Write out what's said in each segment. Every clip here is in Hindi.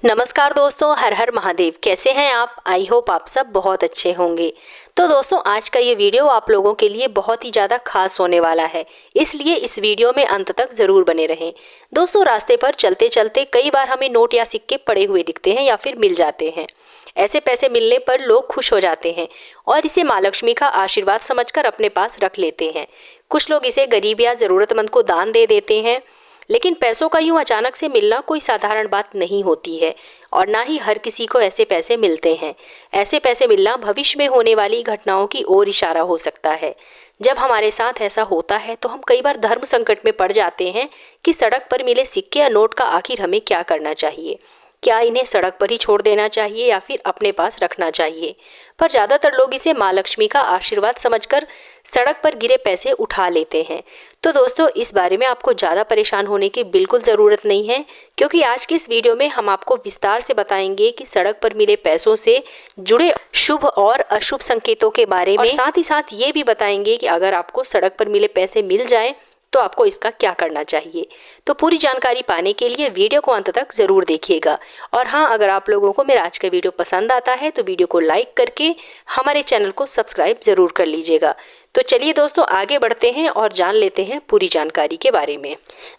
नमस्कार दोस्तों, हर हर महादेव। कैसे हैं आप? आई होप आप सब बहुत अच्छे होंगे। तो दोस्तों, आज का ये वीडियो आप लोगों के लिए बहुत ही ज़्यादा खास होने वाला है, इसलिए इस वीडियो में अंत तक ज़रूर बने रहें। दोस्तों, रास्ते पर चलते चलते कई बार हमें नोट या सिक्के पड़े हुए दिखते हैं या फिर मिल जाते हैं। ऐसे पैसे मिलने पर लोग खुश हो जाते हैं और इसे माँ लक्ष्मी का आशीर्वाद समझकर अपने पास रख लेते हैं। कुछ लोग इसे गरीब या ज़रूरतमंद को दान दे देते हैं। लेकिन पैसों का यूं अचानक से मिलना कोई साधारण बात नहीं होती है और ना ही हर किसी को ऐसे पैसे मिलते हैं। ऐसे पैसे मिलना भविष्य में होने वाली घटनाओं की ओर इशारा हो सकता है। जब हमारे साथ ऐसा होता है तो हम कई बार धर्म संकट में पड़ जाते हैं कि सड़क पर मिले सिक्के या नोट का आखिर हमें क्या करना चाहिए। क्या इन्हें सड़क पर ही छोड़ देना चाहिए या फिर अपने पास रखना चाहिए? पर ज़्यादातर लोग इसे माँ लक्ष्मी का आशीर्वाद समझकर सड़क पर गिरे पैसे उठा लेते हैं। तो दोस्तों, इस बारे में आपको ज़्यादा परेशान होने की बिल्कुल ज़रूरत नहीं है, क्योंकि आज की इस वीडियो में हम आपको विस्तार से बताएंगे कि सड़क पर मिले पैसों से जुड़े शुभ और अशुभ संकेतों के बारे में, और साथ ही साथ ये भी बताएंगे कि अगर आपको सड़क पर मिले पैसे मिल जाए तो आपको इसका क्या करना चाहिए। तो पूरी जानकारी पाने के लिए वीडियो को अंत तक ज़रूर देखिएगा। और हाँ, अगर आप लोगों को मेरा आज का वीडियो पसंद आता है तो वीडियो को लाइक करके हमारे चैनल को सब्सक्राइब ज़रूर कर लीजिएगा। तो चलिए दोस्तों, आगे बढ़ते हैं और जान लेते हैं पूरी जानकारी के बारे में।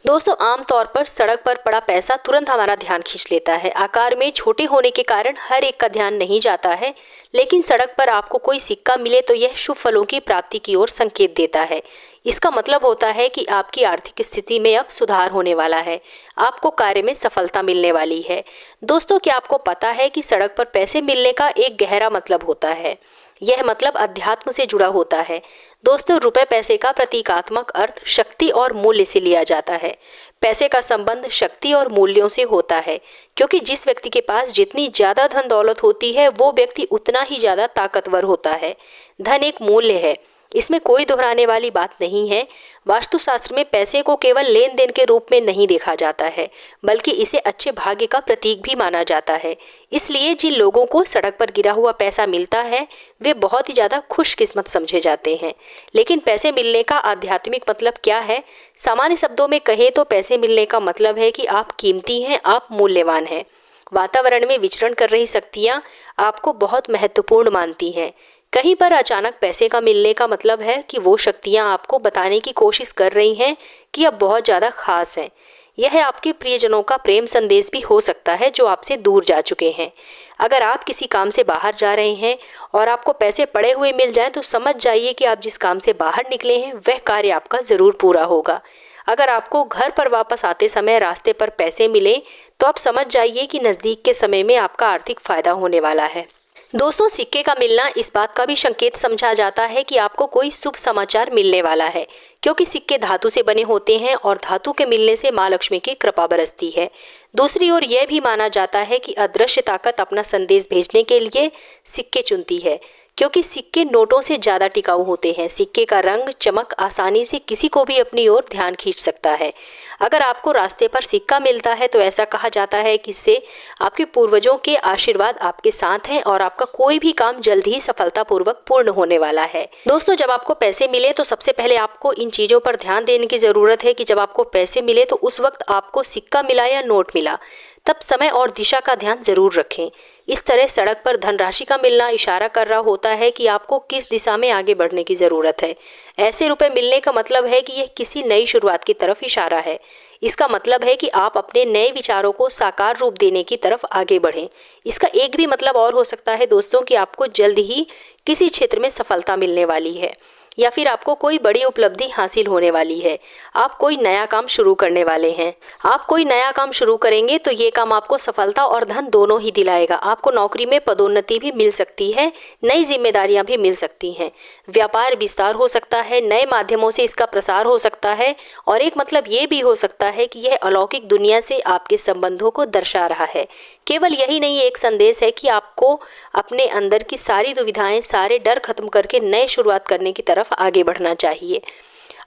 दोस्तों, आमतौर पर सड़क पर पड़ा पैसा तुरंत हमारा ध्यान खींच लेता है। आकार में छोटे होने के कारण हर एक का ध्यान नहीं जाता है, लेकिन सड़क पर आपको कोई सिक्का मिले तो यह शुभ फलों की प्राप्ति की ओर संकेत देता है। इसका मतलब होता है कि आपकी आर्थिक स्थिति में अब सुधार होने वाला है, आपको कार्य में सफलता मिलने वाली है। दोस्तों, क्या आपको पता है कि सड़क पर पैसे मिलने का एक गहरा मतलब होता है? यह मतलब अध्यात्म से जुड़ा होता है। दोस्तों, रुपए पैसे का प्रतीकात्मक अर्थ शक्ति और मूल्य से लिया जाता है। पैसे का संबंध शक्ति और मूल्यों से होता है, क्योंकि जिस व्यक्ति के पास जितनी ज्यादा धन दौलत होती है वो व्यक्ति उतना ही ज्यादा ताकतवर होता है। धन एक मूल्य है, इसमें कोई दोहराने वाली बात नहीं है। वास्तुशास्त्र में पैसे को केवल लेन देन के रूप में नहीं देखा जाता है, बल्कि इसे अच्छे भाग्य का प्रतीक भी माना जाता है। इसलिए जिन लोगों को सड़क पर गिरा हुआ पैसा मिलता है वे बहुत ही ज़्यादा खुशकिस्मत समझे जाते हैं। लेकिन पैसे मिलने का आध्यात्मिक मतलब क्या है? सामान्य शब्दों में कहें तो पैसे मिलने का मतलब है कि आप कीमती हैं, आप मूल्यवान हैं। वातावरण में विचरण कर रही शक्तियाँ आपको बहुत महत्वपूर्ण मानती हैं। कहीं पर अचानक पैसे का मिलने का मतलब है कि वो शक्तियाँ आपको बताने की कोशिश कर रही हैं कि अब बहुत ज़्यादा खास हैं। यह आपके प्रियजनों का प्रेम संदेश भी हो सकता है जो आपसे दूर जा चुके हैं। अगर आप किसी काम से बाहर जा रहे हैं और आपको पैसे पड़े हुए मिल जाएं तो समझ जाइए कि आप जिस काम से बाहर निकले हैं वह कार्य आपका ज़रूर पूरा होगा। अगर आपको घर पर वापस आते समय रास्ते पर पैसे मिले तो आप समझ जाइए कि नज़दीक के समय में आपका आर्थिक फायदा होने वाला है। दोस्तों, सिक्के का मिलना इस बात का भी संकेत समझा जाता है कि आपको कोई शुभ समाचार मिलने वाला है, क्योंकि सिक्के धातु से बने होते हैं और धातु के मिलने से माँ लक्ष्मी की कृपा बरसती है। दूसरी ओर यह भी माना जाता है कि अदृश्य ताकत अपना संदेश भेजने के लिए सिक्के चुनती है, क्योंकि सिक्के नोटों से ज़्यादा टिकाऊ होते हैं। सिक्के का रंग चमक आसानी से किसी को भी अपनी ओर ध्यान खींच सकता है। अगर आपको रास्ते पर सिक्का मिलता है तो ऐसा कहा जाता है कि इससे आपके पूर्वजों के आशीर्वाद आपके साथ हैं और आपका कोई भी काम जल्द ही सफलतापूर्वक पूर्ण होने वाला है। दोस्तों, जब आपको पैसे मिले तो सबसे पहले आपको इन चीज़ों पर ध्यान देने की ज़रूरत है कि जब आपको पैसे मिले तो उस वक्त आपको सिक्का मिला या नोट मिला, तब समय और दिशा का ध्यान जरूर रखें। इस तरह सड़क पर धनराशि का मिलना इशारा कर रहा होता है कि आपको किस दिशा में आगे बढ़ने की ज़रूरत है। ऐसे रुपए मिलने का मतलब है कि यह किसी नई शुरुआत की तरफ इशारा है। इसका मतलब है कि आप अपने नए विचारों को साकार रूप देने की तरफ आगे बढ़ें। इसका एक भी मतलब और हो सकता है दोस्तों कि आपको जल्द ही किसी क्षेत्र में सफलता मिलने वाली है या फिर आपको कोई बड़ी उपलब्धि हासिल होने वाली है। आप कोई नया काम शुरू करने वाले हैं। आप कोई नया काम शुरू करेंगे तो ये काम आपको सफलता और धन दोनों ही दिलाएगा। आपको नौकरी में पदोन्नति भी मिल सकती है, नई जिम्मेदारियां भी मिल सकती हैं, व्यापार विस्तार हो सकता है, नए माध्यमों से इसका प्रसार हो सकता है और एक मतलब ये भी हो सकता है कि यह अलौकिक दुनिया से आपके संबंधों को दर्शा रहा है। केवल यही नहीं, एक संदेश है कि आपको अपने अंदर की सारी दुविधाएं, सारे डर खत्म करके नए शुरुआत करने की तरफ आगे बढ़ना चाहिए।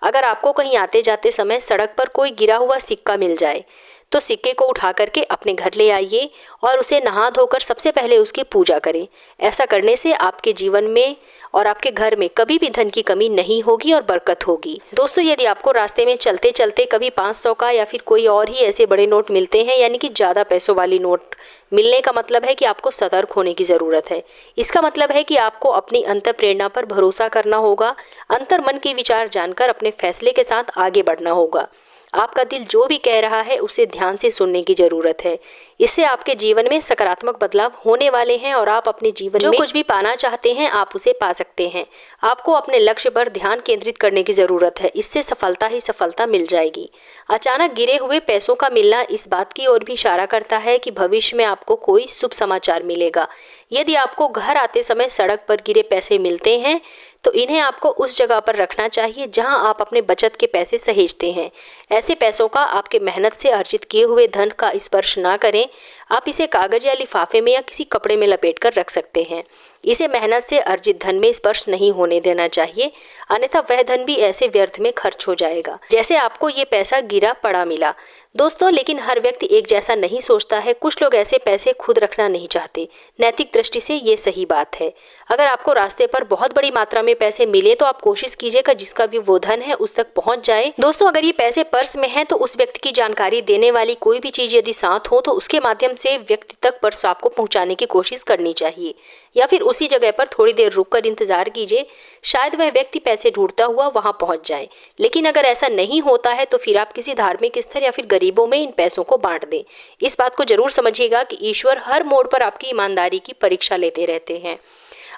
अगर आपको कहीं आते जाते समय सड़क पर कोई गिरा हुआ सिक्का मिल जाए तो सिक्के को उठा करके अपने घर ले आइए और उसे नहा धोकर सबसे पहले उसकी पूजा करें। ऐसा करने से आपके जीवन में और आपके घर में कभी भी धन की कमी नहीं होगी और बरकत होगी। दोस्तों, यदि आपको रास्ते में चलते चलते कभी 500 का या फिर कोई और ही ऐसे बड़े नोट मिलते हैं, यानी कि ज़्यादा पैसों वाली नोट मिलने का मतलब है कि आपको सतर्क होने की ज़रूरत है। इसका मतलब है कि आपको अपनी अंतर प्रेरणा पर भरोसा करना होगा, अंतर मन के विचार जानकर अपने फैसले के साथ आगे बढ़ना होगा। आपका दिल जो भी कह रहा है उसे ध्यान से सुनने की ज़रूरत है। इससे आपके जीवन में सकारात्मक बदलाव होने वाले हैं और आप अपने जीवन में जो कुछ भी पाना चाहते हैं आप उसे पा सकते हैं। आपको अपने लक्ष्य पर ध्यान केंद्रित करने की ज़रूरत है, इससे सफलता ही सफलता मिल जाएगी। अचानक गिरे हुए पैसों का मिलना इस बात की ओर भी इशारा करता है कि भविष्य में आपको कोई शुभ समाचार मिलेगा। यदि आपको घर आते समय सड़क पर गिरे पैसे मिलते हैं तो इन्हें आपको उस जगह पर रखना चाहिए जहां आप अपने बचत के पैसे सहेजते हैं। ऐसे पैसों का आपके मेहनत से अर्जित किए हुए धन का स्पर्श ना करें। आप इसे कागज या लिफाफे में या किसी कपड़े में लपेट कर रख सकते हैं। इसे मेहनत से अर्जित धन में स्पर्श नहीं होने देना चाहिए, अन्यथा वह धन भी ऐसे व्यर्थ में खर्च हो जाएगा जैसे आपको ये पैसा गिरा पड़ा मिला। दोस्तों, लेकिन हर व्यक्ति एक जैसा नहीं सोचता है। कुछ लोग ऐसे पैसे खुद रखना नहीं चाहते। नैतिक दृष्टि से ये सही बात है। अगर आपको रास्ते पर बहुत बड़ी मात्रा में पैसे मिले तो आप कोशिश कीजिएगा जिसका भी वो धन है उस तक पहुंच जाए। दोस्तों, अगर ये पैसे पर्स में हैं तो उस व्यक्ति की जानकारी देने वाली कोई भी चीज यदि साथ हो तो उसके माध्यम से व्यक्ति तक पर्स आपको पहुंचाने की कोशिश करनी चाहिए, या फिर उसी जगह पर थोड़ी देर रुककर इंतजार कीजिए, शायद वह व्यक्ति पैसे ढूंढता हुआ वहां पहुंच जाए। लेकिन अगर ऐसा नहीं होता है तो फिर आप किसी धार्मिक स्थल या फिर गरीबों में इन पैसों को बांट दें। इस बात को जरूर समझिएगा कि ईश्वर हर मोड़ पर आपकी ईमानदारी की परीक्षा लेते रहते हैं।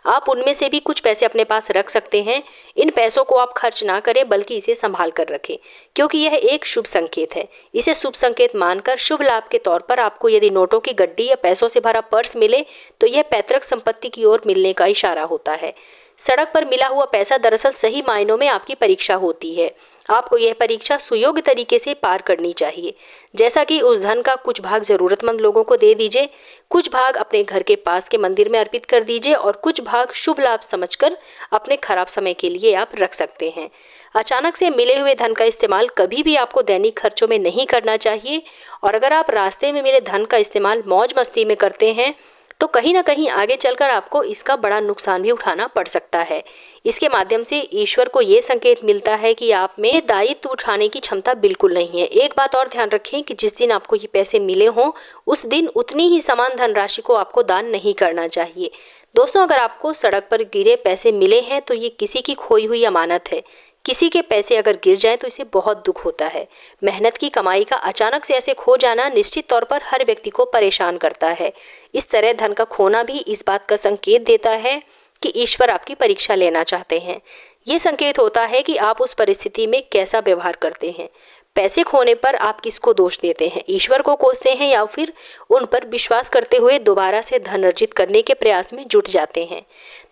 आप उनमें से भी कुछ पैसे अपने पास रख सकते हैं। इन पैसों को आप खर्च ना करें बल्कि इसे संभाल कर रखें, क्योंकि यह एक शुभ संकेत है। इसे शुभ संकेत मानकर शुभ लाभ के तौर पर आपको यदि नोटों की गड्डी या पैसों से भरा पर्स मिले तो यह पैतृक संपत्ति की ओर मिलने का इशारा होता है। सड़क पर मिला हुआ पैसा दरअसल सही मायनों में आपकी परीक्षा होती है। आपको यह परीक्षा सुयोग्य तरीके से पार करनी चाहिए। जैसा कि उस धन का कुछ भाग जरूरतमंद लोगों को दे दीजिए, कुछ भाग अपने घर के पास के मंदिर में अर्पित कर दीजिए और कुछ भाग शुभ लाभ समझकर अपने खराब समय के लिए आप रख सकते हैं। अचानक से मिले हुए धन का इस्तेमाल कभी भी आपको दैनिक खर्चों में नहीं करना चाहिए, और अगर आप रास्ते में मिले धन का इस्तेमाल मौज मस्ती में करते हैं तो कहीं ना कहीं आगे चलकर आपको इसका बड़ा नुकसान भी उठाना पड़ सकता है। इसके माध्यम से ईश्वर को ये संकेत मिलता है कि आप में दायित्व उठाने की क्षमता बिल्कुल नहीं है। एक बात और ध्यान रखें कि जिस दिन आपको ये पैसे मिले हों उस दिन उतनी ही समान धनराशि को आपको दान नहीं करना चाहिए। दोस्तों, अगर आपको सड़क पर गिरे पैसे मिले हैं तो ये किसी की खोई हुई अमानत है। किसी के पैसे अगर गिर जाएं तो इसे बहुत दुख होता है। मेहनत की कमाई का अचानक से ऐसे खो जाना निश्चित तौर पर हर व्यक्ति को परेशान करता है। इस तरह धन का खोना भी इस बात का संकेत देता है कि ईश्वर आपकी परीक्षा लेना चाहते हैं। ये संकेत होता है कि आप उस परिस्थिति में कैसा व्यवहार करते हैं। पैसे खोने पर आप किसको दोष देते हैं, ईश्वर को कोसते हैं या फिर उन पर विश्वास करते हुए दोबारा से धन अर्जित करने के प्रयास में जुट जाते हैं।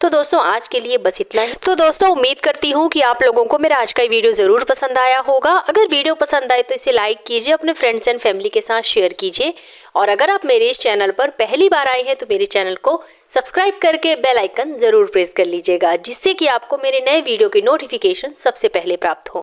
तो दोस्तों, आज के लिए बस इतना ही। तो दोस्तों, उम्मीद करती हूँ कि आप लोगों को मेरा आज का वीडियो जरूर पसंद आया होगा। अगर वीडियो पसंद आए तो इसे लाइक कीजिए, अपने फ्रेंड्स एंड फैमिली के साथ शेयर कीजिए, और अगर आप मेरे इस चैनल पर पहली बार आए हैं तो मेरे चैनल को सब्सक्राइब करके बेल आइकन जरूर प्रेस कर लीजिएगा, जिससे कि आपको मेरे नए वीडियो की नोटिफिकेशन सबसे पहले प्राप्त हो।